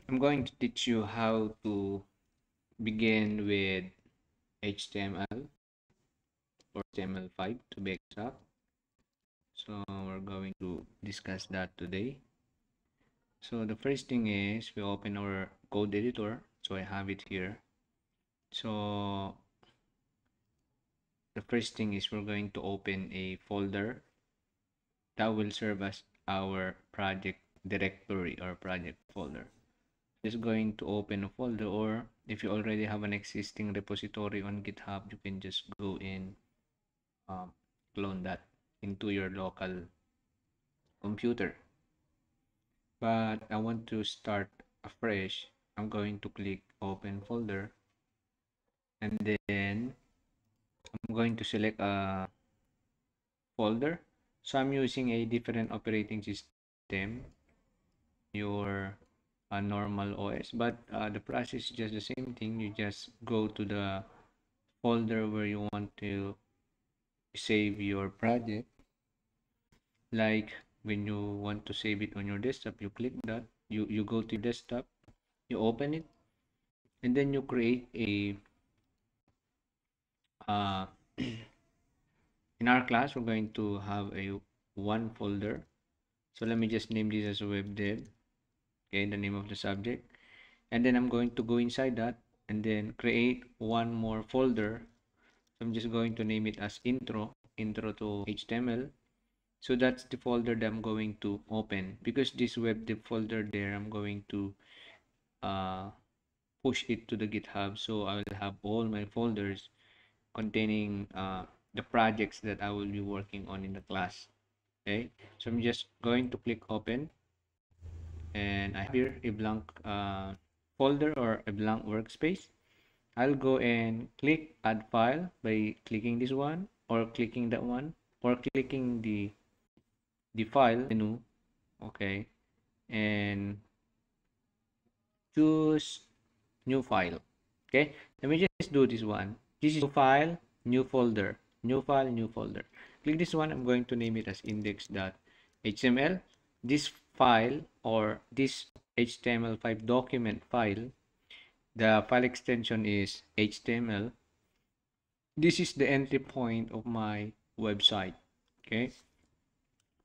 I'm going to teach you how to begin with HTML or HTML5 to be exact. So we're going to discuss that today. So the first thing is we open our code editor. So I have it here. So the first thing is we're going to open a folder that will serve as our project directory or project folder. Just going to open a folder, or if you already have an existing repository on GitHub, you can just go in, clone that into your local computer. But I want to start afresh. I'm going to click open folder, and then I'm going to select a folder. So I'm using a different operating system, your normal OS, but the process is just the same thing. You just go to the folder where you want to save your project. Like when you want to save it on your desktop, you click that, you go to your desktop, you open it, and then you create a uh, in our class we're going to have a one folder. So let me just name this as web dev, okay, the name of the subject, and then I'm going to go inside that and then create one more folder. So I'm just going to name it as intro to HTML. So that's the folder that I'm going to open, because this web dev folder there, I'm going to uh, push it to the GitHub. So I will have all my folders containing the projects that I will be working on in the class. Okay, so I'm just going to click open, and I have here a blank folder or a blank workspace. I'll go and click add file by clicking this one or clicking that one or clicking the file menu. Okay, and choose new file. Okay, let me just do this one. This is new file, new folder, new file, new folder. Click this one. I'm going to name it as index.html. This file or this HTML5 document file, the file extension is HTML. This is the entry point of my website. Okay,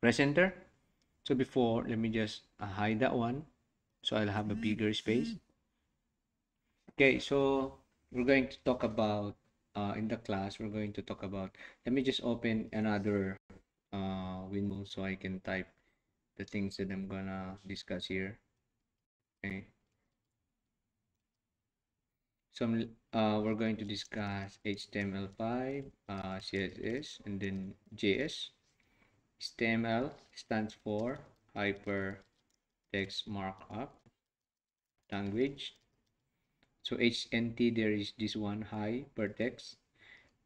press enter. So before, let me just hide that one, so I'll have a bigger space. Okay, so we're going to talk about in the class, we're going to talk about, let me just open another window so I can type the things that I'm gonna discuss here. Okay, so we're going to discuss HTML5, CSS, and then JS. HTML stands for Hypertext Markup Language. So HNT, there is this one, hypertext.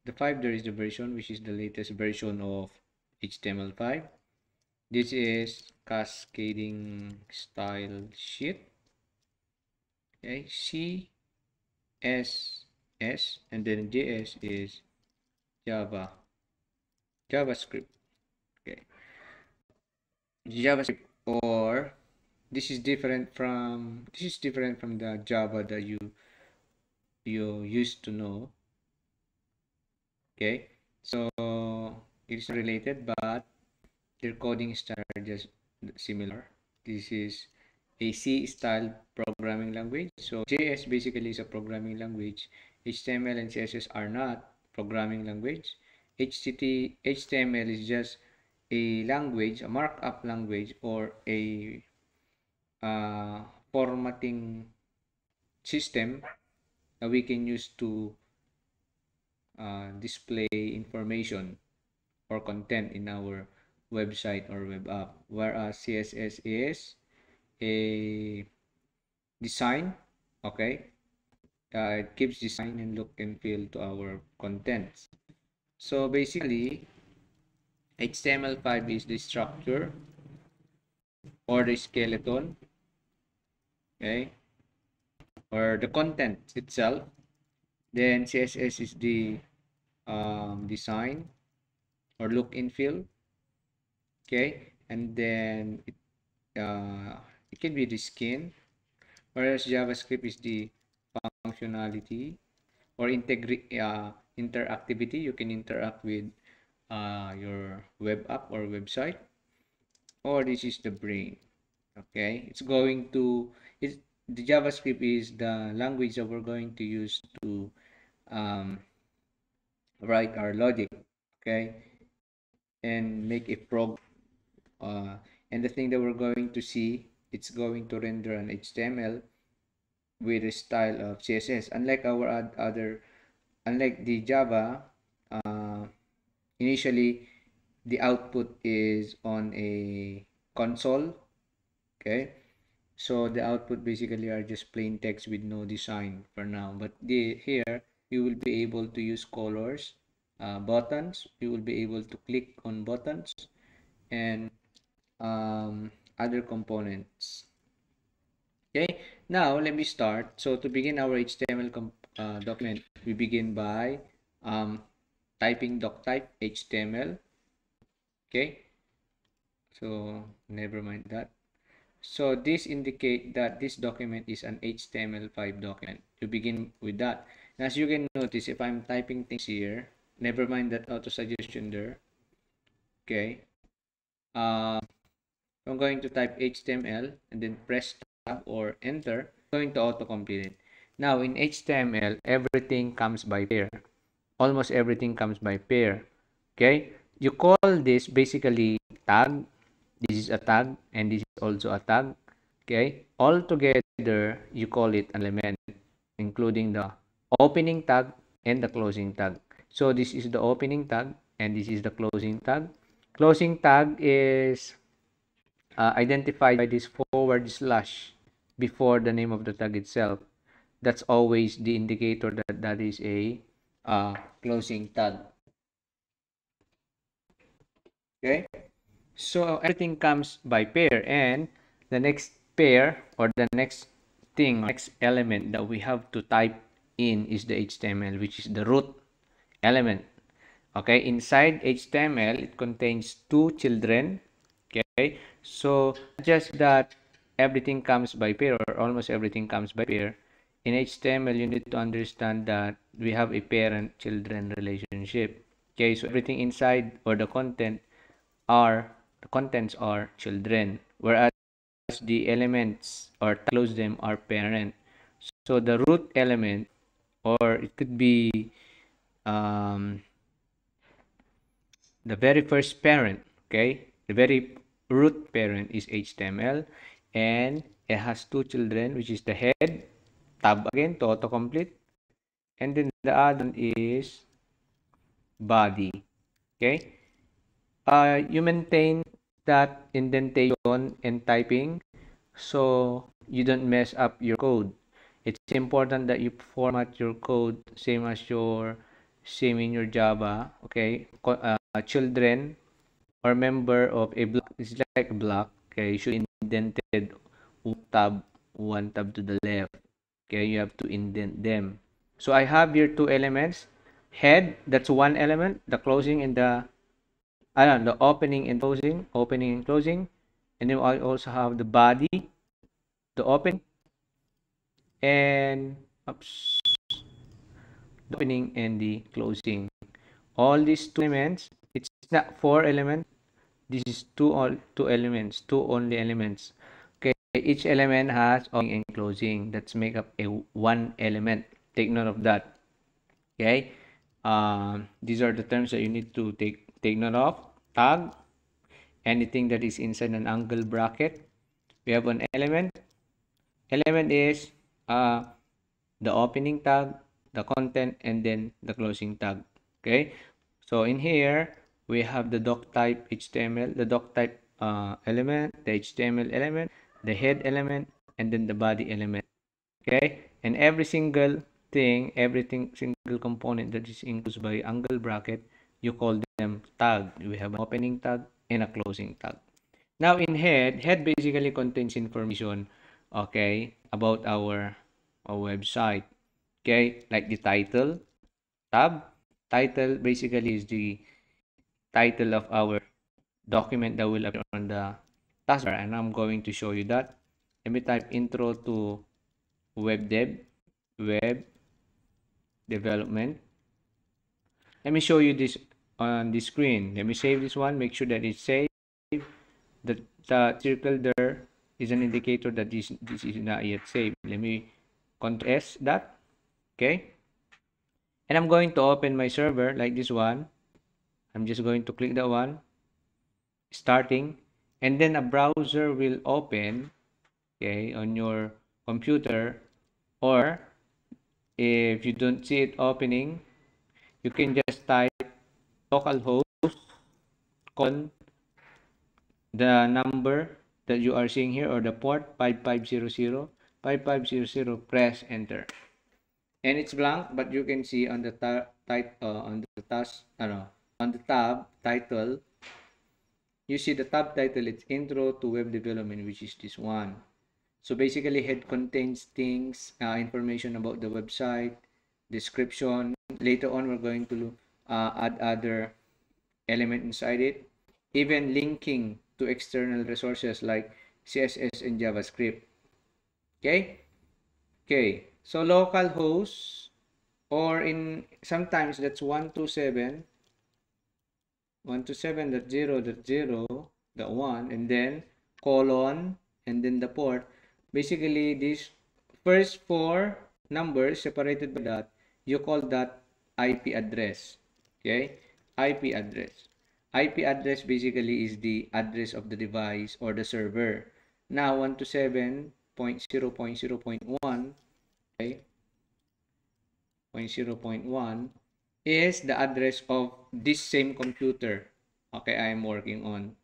The 5, there is the version, which is the latest version of HTML5. This is cascading style sheet. Okay, CSS, and then JS is JavaScript. Okay, JavaScript, or this is different from the Java that you used to know. Okay, so it's related, but their coding style are just similar. This is a C-style programming language. So JS basically is a programming language. HTML and CSS are not programming language. HTML is just a language, a markup language, or a formatting system that we can use to display information or content in our website or web app, whereas CSS is a design. Okay, it gives design and look and feel to our contents. So basically, HTML5 is the structure or the skeleton, okay, or the content itself. Then CSS is the design or look and feel, okay, and then it can be the skin whereas JavaScript is the functionality or interactivity. You can interact with your web app or website, or this is the brain. Okay, it's going to it's the JavaScript is the language that we're going to use to um, write our logic, okay, and make a program. And the thing that we're going to see, it's going to render an HTML with a style of CSS. Unlike the Java, uh, initially the output is on a console, okay. So the output basically are just plain text with no design for now. But here you will be able to use colors, buttons. You will be able to click on buttons and other components. Okay, now let me start. So to begin our HTML document, we begin by typing doctype HTML. Okay, so never mind that. So this indicate that this document is an HTML5 document. You begin with that. And as you can notice, if I'm typing things here, never mind that auto suggestion there. Okay. I'm going to type HTML and then press tab or enter. I'm going to autocomplete it. Now in HTML, everything comes by pair. Almost everything comes by pair. Okay. You call this basically tag. This is a tag and this is also a tag. Okay, all together you call it an element, including the opening tag and the closing tag. So this is the opening tag and this is the closing tag. Closing tag is identified by this forward slash before the name of the tag itself. That's always the indicator that that is a closing tag. Okay, so everything comes by pair, and the next pair or the next thing, next element that we have to type in is the HTML, which is the root element. Okay, inside HTML, it contains two children. Okay, so just that everything comes by pair or almost everything comes by pair. In HTML, you need to understand that we have a parent-children relationship. Okay, so everything inside or the contents are children, whereas the elements or close them are parent. So the root element, or it could be um, the very first parent, okay, the very root parent is HTML, and it has two children, which is the head, tab again to autocomplete, and then the other one is body. Okay, you maintain that indentation and typing so you don't mess up your code. It's important that you format your code same in your Java. Okay, children or member of a block is like a block. Okay, you should indented one tab to the left. Okay, you have to indent them. So I have here two elements. Head, that's one element. The closing and the opening and closing. And then I also have the body, the opening, and oops, the opening and the closing. All these two elements, it's not four elements. This is two elements, two only elements. Okay, each element has opening and closing. That's make up a one element. Take note of that. Okay. These are the terms that you need to take note of. Tag, anything that is inside an angle bracket. We have an element. Element is the opening tag, the content, and then the closing tag. Okay. So in here we have the doc type HTML, the doc type element, the HTML element, the head element, and then the body element. Okay. And every single single component that is enclosed by angle bracket, you call them tag. We have an opening tag and a closing tag. Now in head basically contains information, okay, about our website. Okay, like the title tab. Title basically is the title of our document that will appear on the taskbar, and I'm going to show you that. Let me type intro to web development. Let me show you this on the screen. Let me save this one. Make sure that it's saved. The circle there is an indicator that this is not yet saved. Let me Ctrl S that. Okay. And I'm going to open my server like this one. I'm just going to click that one. Starting. And then a browser will open, okay, on your computer. Or if you don't see it opening, you can just type localhost colon the number that you are seeing here, or the port 5500 5500, press enter, and it's blank, but you can see on the on the tab title, you see the tab title, it's intro to web development, which is this one. So basically head contains things, information about the website, description. Later on we're going to add other element inside it, even linking to external resources like CSS and JavaScript. Okay, so local host, or in sometimes that's 127.0.0.1, and then colon, and then the port. Basically these first four numbers separated by that, you call that IP address. Okay, IP address. IP address basically is the address of the device or the server. Now 127.0.0.1, okay, 0.0.1 is the address of this same computer, okay, I am working on.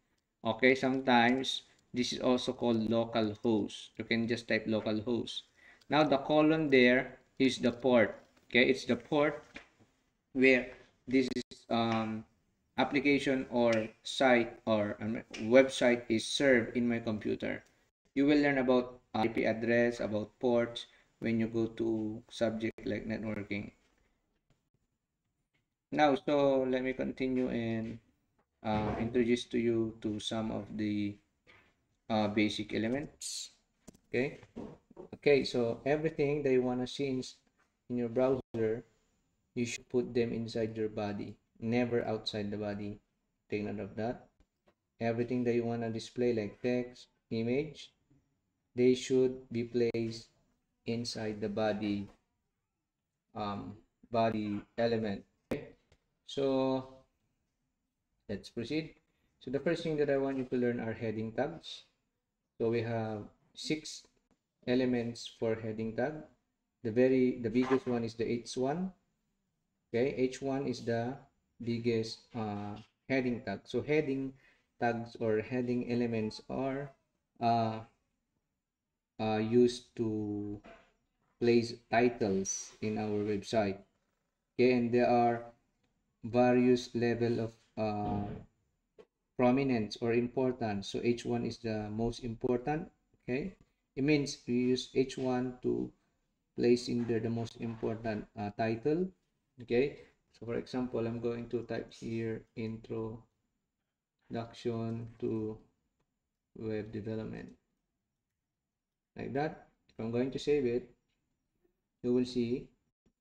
Okay, sometimes this is also called local host. You can just type local host. Now the colon there is the port. Okay, it's the port where this is application or site or website is served in my computer. You will learn about IP address, about ports when you go to subject like networking. Now, so let me continue and introduce to you to some of the basic elements. Okay. Okay, so everything that you want to see in your browser, you should put them inside your body, never outside the body. Take note of that. Everything that you want to display like text, image, they should be placed inside the body body element. Okay? So let's proceed. So the first thing that I want you to learn are heading tags. So we have 6 elements for heading tag. The biggest one is the H1. Okay, H1 is the biggest heading tag. So heading tags or heading elements are uh, used to place titles in our website. Okay, and there are various level of prominence or importance. So H1 is the most important. Okay, it means we use H1 to place in there the most important title. Okay, so for example, I'm going to type here introduction to web development, like that. If I'm going to save it, you will see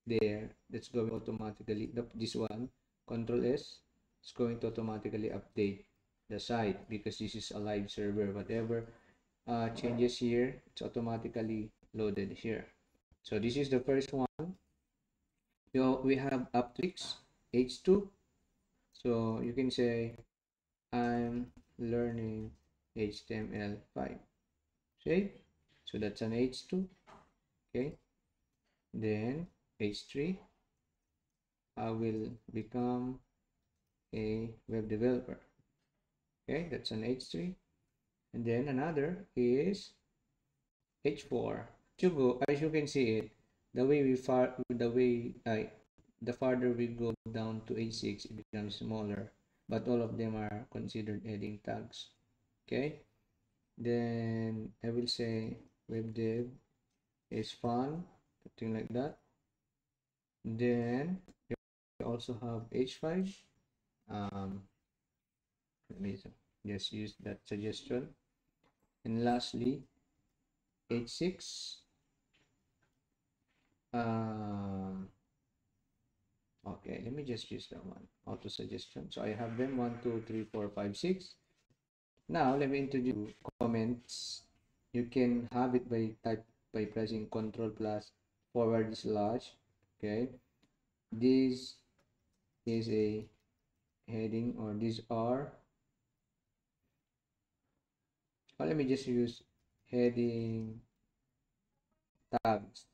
there that's going automatically, this one, Control S, is going to automatically update the site because this is a live server. Whatever changes here, it's automatically loaded here. So this is the first one. We have up to H2. So you can say I'm learning HTML5. Okay, so that's an H2. Okay, then H3, I will become a web developer. Okay, that's an H3. And then another is H4. As you can see it, the farther we go down to H6, it becomes smaller, but all of them are considered heading tags. Okay, then I will say web dev is fun, something like that. Then we also have H5. Let me just use that suggestion. And lastly, H6. Okay, let me just use that one. Auto suggestion. So I have them 1, 2, 3, 4, 5, 6. Now let me introduce you comments. You can have it by pressing Control plus /. Okay, this is a heading, or these are. Or let me just use heading tags.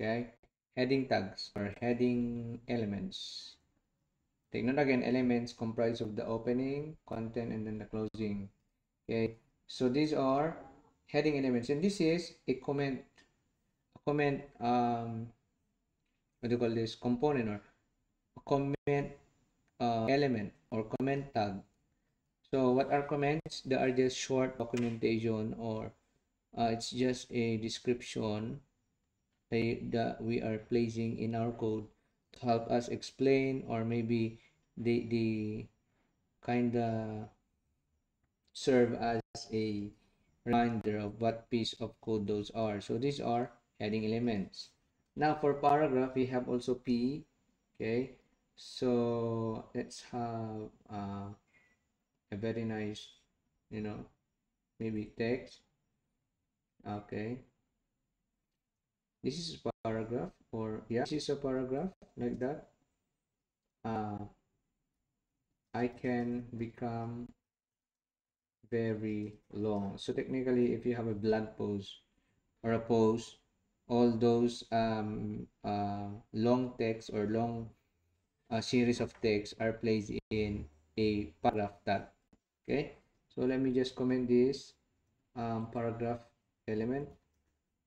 Okay, heading tags or heading elements. Take note again, elements comprise of the opening, content, and then the closing. Okay, so these are heading elements, and this is a comment what do you call this, component, or a comment element or comment tag. So what are comments? They are just short documentation, or it's just a description that we are placing in our code to help us explain, or maybe they kind of serve as a reminder of what piece of code those are. So these are heading elements. Now for paragraph, we have also P. Okay, so let's have a very nice, maybe text. Okay, this is a paragraph, or yeah, this is a paragraph like that. I can become very long. So technically, if you have a blog post or a post, all those long text or long series of text are placed in a paragraph tag. Okay, so let me just comment this paragraph element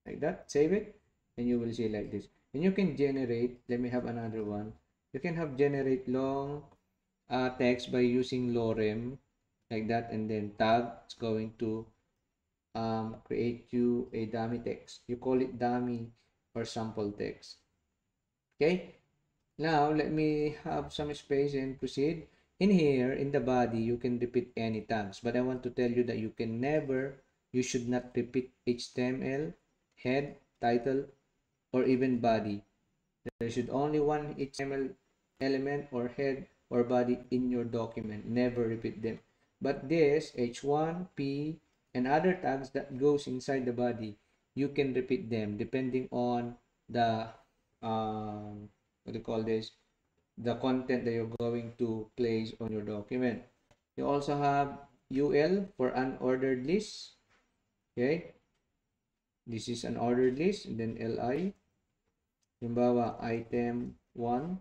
like that, save it, and you will see like this. And you can generate, let me have another one. You can have generate long text by using lorem like that, and then tag. It's going to create you a dummy text. You call it dummy or sample text. Okay, now let me have some space and proceed. In here, in the body, you can repeat any tags, but I want to tell you that you should not repeat HTML, head, title, or even body. There should only one HTML element or head or body in your document. Never repeat them. But this H1, P, and other tags that goes inside the body, you can repeat them depending on the what do you call this? The content that you're going to place on your document. You also have UL for unordered list. Okay, this is an ordered list, and then LI. Halimbawa, item 1,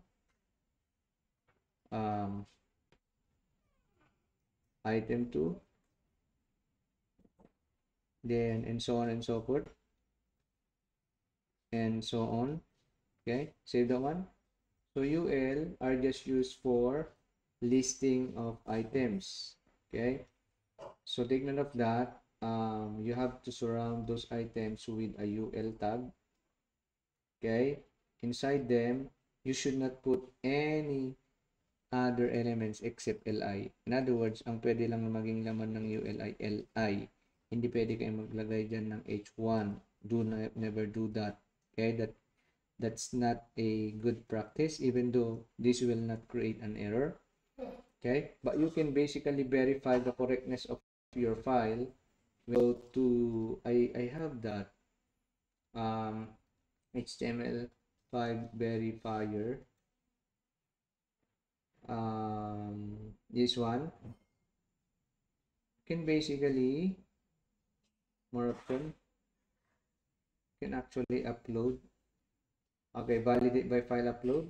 um, item 2, then and so on and so forth, and so on. Okay, save that one. So UL are just used for listing of items. Okay, so take note of that. You have to surround those items with a UL tag. Okay, inside them, you should not put any other elements except LI. In other words, ang pwede lang maging laman ng ULI, LI. Hindi pwede kayo maglagay dyan ng H1. Never do that. Okay, that's not a good practice, even though this will not create an error. Okay, but you can basically verify the correctness of your file. Go to, I have that HTML5 verifier. This one can basically more often can actually upload. Okay, validate by file upload.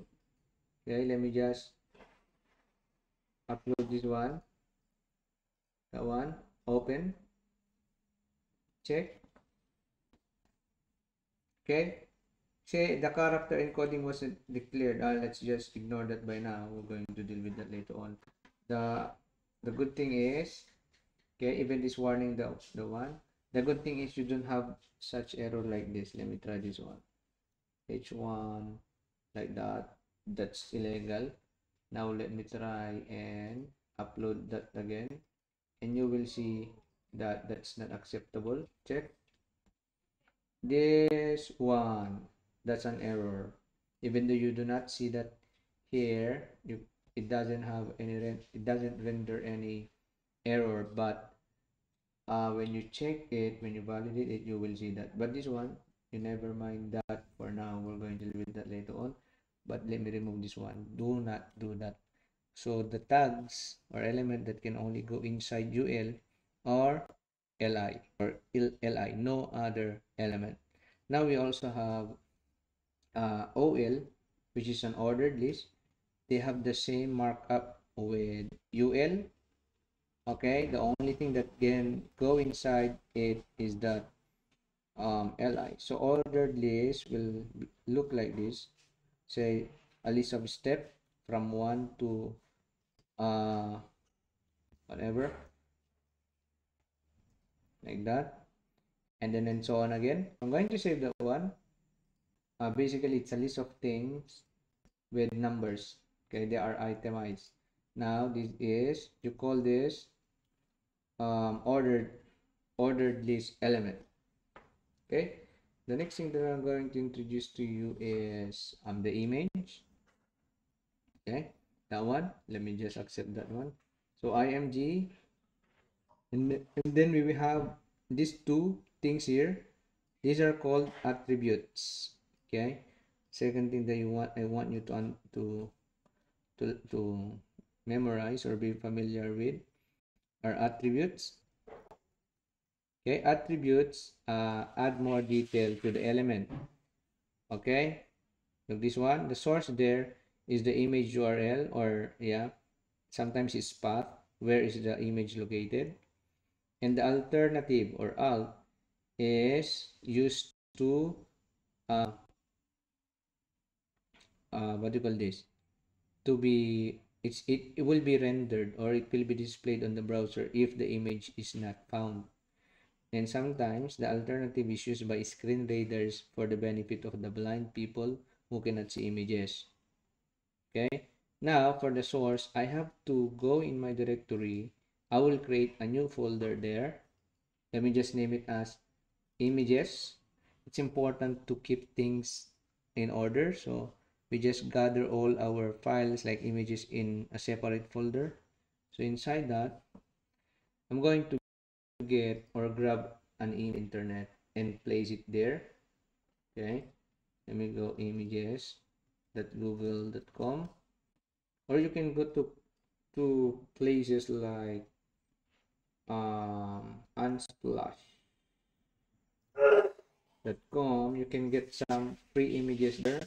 Okay, let me just upload this one. That one, open, check. Okay, say the character encoding wasn't declared. Let's just ignore that by now. We're going to deal with that later on. The good thing is, okay, even this warning, the one, the good thing is you don't have such error like this. Let me try this one. H1 like that. That's illegal. Now let me try and upload that again, and you will see that that's not acceptable. Check this one. that's an error. Even though you do not see that here, it doesn't have any it doesn't render any error, but when you check it, when you validate it, you will see that. But this one, you never mind that for now. We're going to deal with that later on. But let me remove this one. Do not do that. So the tags or element that can only go inside UL or LI or LI, no other element. Now we also have OL, which is an ordered list. They have the same markup with UL. Okay, the only thing that can go inside it is that LI. So ordered list will look like this. Say a list of step from 1 to whatever, like that, and then and so on again. I'm going to save that one. Basically, it's a list of things with numbers. Okay, they are itemized. Now this is, you call this ordered list element. Okay, the next thing that I'm going to introduce to you is the image. Okay, that one, let me just accept that one. So img, and then we will have these two things here. These are called attributes. Okay, second thing that I want you to memorize or be familiar with are attributes. Okay, attributes add more detail to the element. Okay, look, this one, the source there is the image URL, or yeah, sometimes it's path, where is the image located, and the alternative or alt is used to what do you call this, to be, it will be rendered or it will be displayed on the browser if the image is not found. And sometimes the alternative is used by screen readers for the benefit of the blind people who cannot see images. Okay, now for the source, I have to go in my directory. I will create a new folder there. Let me just name it as images. It's important to keep things in order, so we just gather all our files like images in a separate folder. So inside that, I'm going to get or grab an internet and place it there. Okay, let me go images.google.com, or you can go to places like unsplash.com. You can get some free images there,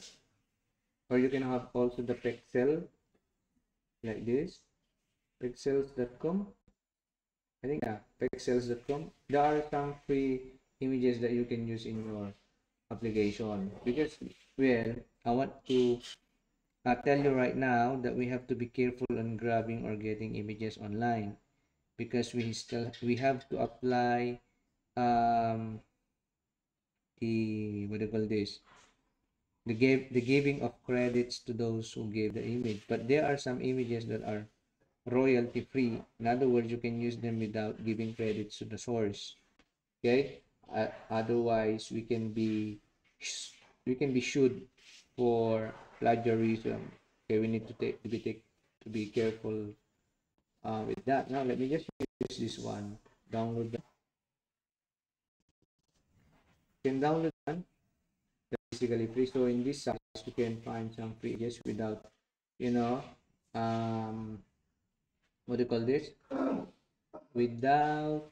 or you can have also the pixel like this, pixels.com. I think, yeah, pixels.com. There are some free images that you can use in your application, because, well, I want to tell you right now that we have to be careful on grabbing or getting images online, because we have to apply the, what do you call this, the giving of credits to those who gave the image. But there are some images that are royalty free. In other words, you can use them without giving credits to the source. Okay, otherwise we can be sued for plagiarism. Okay, we need to be careful with that. Now let me just use this one. Download that. You can download one. That's basically free. So in this site you can find some free images without, you know, what do you call this, without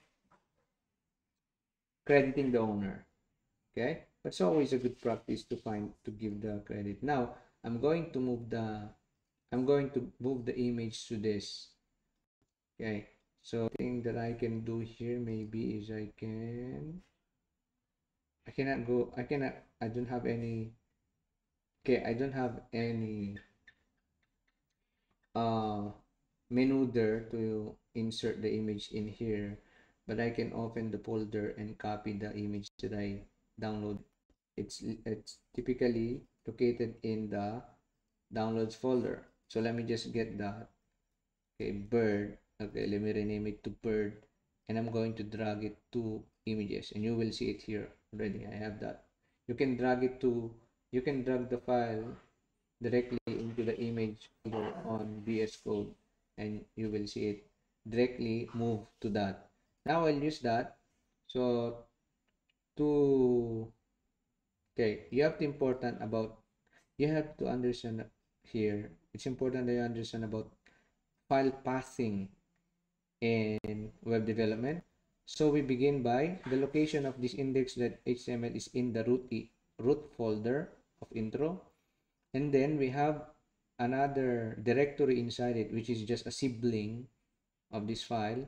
crediting the owner. Okay, that's always a good practice to give the credit. Now I'm going to move the image to this. Okay, so the thing that I can do here maybe is I don't have any, okay, I don't have any menu there to insert the image in here, but I can open the folder and copy the image that I download. It's typically located in the downloads folder. So let me just get that. Okay, bird. Okay, let me rename it to bird, and I'm going to drag it to images, and you will see it here already. I have that. You can drag it to you can drag the file directly into the image folder on VS Code, and you will see it directly move to that. Now I'll use that. So to okay, you have to understand here. It's important that you understand about file pathing in web development. So we begin by the location of this index.html is in the root folder of intro, and then we have another directory inside it, which is just a sibling of this file.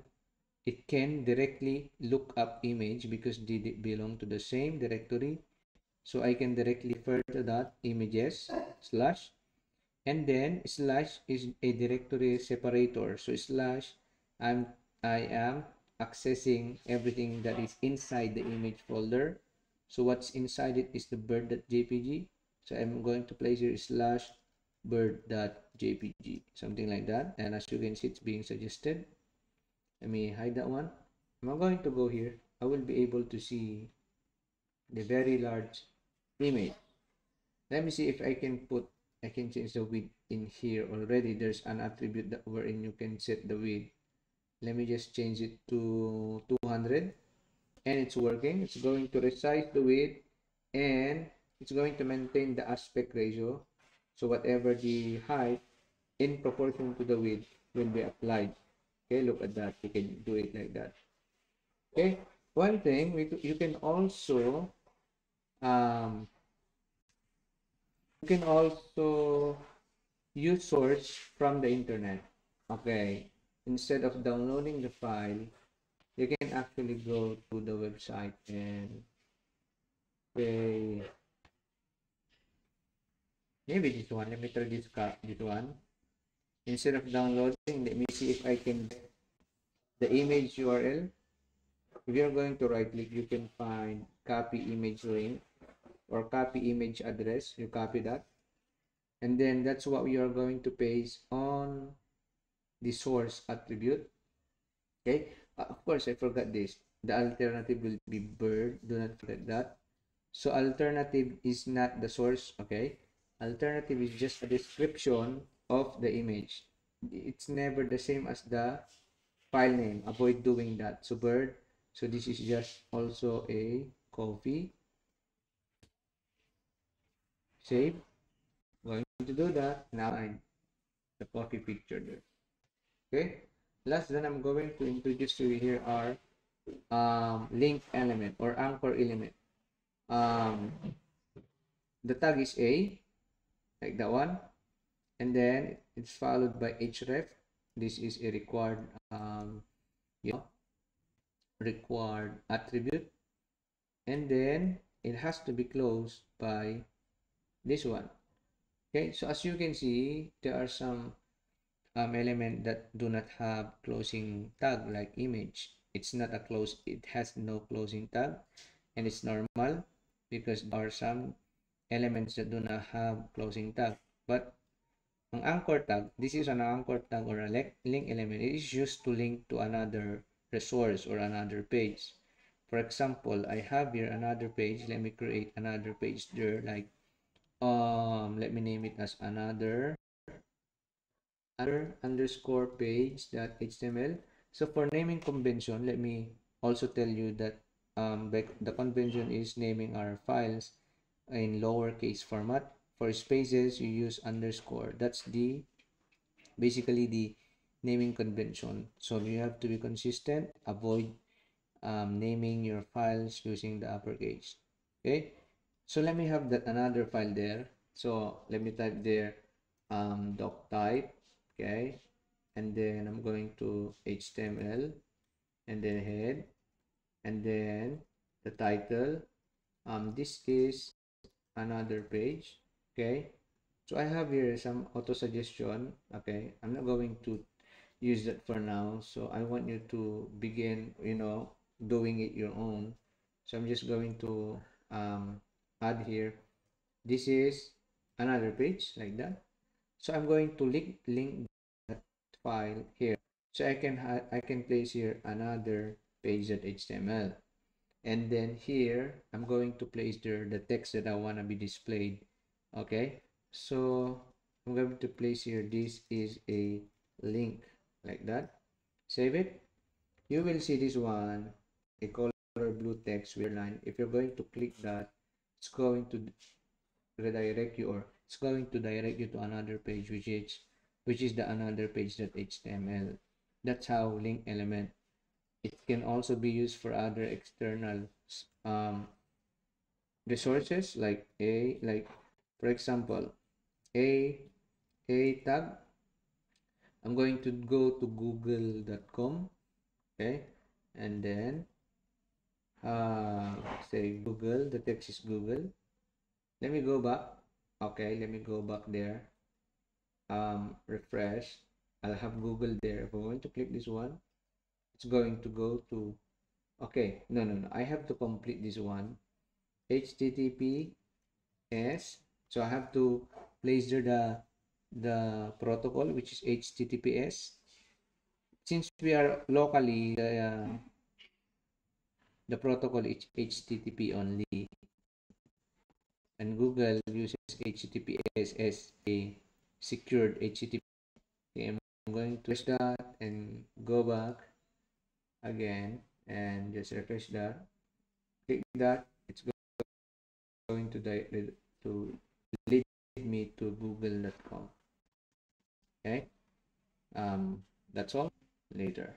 It can directly look up image because they belong to the same directory. So I can directly refer to that images slash, and then slash is a directory separator. So slash, I am accessing everything that is inside the image folder. So what's inside it is the bird.jpg. So I'm going to place here slash bird.jpg, something like that. And as you can see, it's being suggested. Let me hide that one. I'm going to go here. I will be able to see the very large image. Let me see if I can change the width in here already. There's an attribute that wherein you can set the width. Let me just change it to 200, and it's working. It's going to resize the width, and it's going to maintain the aspect ratio. So whatever the height in proportion to the width will be applied. Okay, look at that. You can do it like that. Okay, one thing you can also um, use source from the internet. Okay, instead of downloading the file, you can actually go to the website and say, maybe this one. Let me try this one. Instead of downloading, let me see if I can get the image URL. If you're going to right click, you can find copy image link or copy image address. You copy that, and then that's what we are going to paste on the source attribute. Okay, of course I forgot this. The alternative will be bird. Do not forget that. So alternative is not the source. Okay, alternative is just a description of the image. It's never the same as the file name. Avoid doing that. So bird. So this is just also a coffee. Save. Going to do that. Now I the coffee picture there. Okay. Last, then I'm going to introduce to you here are link element or anchor element. The tag is a, like that one, and then it's followed by href. This is a required required attribute, and then it has to be closed by this one. Okay, so as you can see, there are some element that do not have closing tag, like image. It's not a close, it has no closing tag, and it's normal because there are some elements that do not have closing tag. But ang anchor tag, this is an anchor tag or a link element. It is used to link to another resource or another page. For example, I have here another page. Let me create another page there, like let me name it as another underscore page.html. So for naming convention, let me also tell you that the convention is naming our files in lowercase format. For spaces, you use underscore. That's basically the naming convention. So you have to be consistent. Avoid naming your files using the uppercase. Okay. So let me have that another file there. So let me type there doc type. Okay, and then I'm going to HTML, and then head, and then the title. This is another page. Okay, so I have here some auto suggestion. Okay, I'm not going to use that for now, so I want you to begin doing it your own. So I'm just going to add here, this is another page, like that. So I'm going to link that file here. So I can place here another page.html, and then here I'm going to place there the text that I want to be displayed Okay, so I'm going to place here, this is a link, like that. Save it. You will see this one, a color blue text with a line. If you're going to click that, it's going to redirect you, or it's going to direct you to another page, which is the another page.html. That's how link element. It can also be used for other external resources, like for example, a tag. I'm going to go to google.com, okay, and then say Google, the text is Google. Let me go back. Okay, let me go back there. Refresh. I'll have Google there. If I want to click this one, it's going to go to, okay, no, I have to complete this one, HTTPS. So I have to place there the protocol, which is HTTPS. Since we are locally, the protocol is HTTP only, and Google uses HTTPS as a secured HTTP. Okay, I'm going to press that and go back again and just refresh that. Click that. It's going to lead me to google.com. Okay. That's all. Later.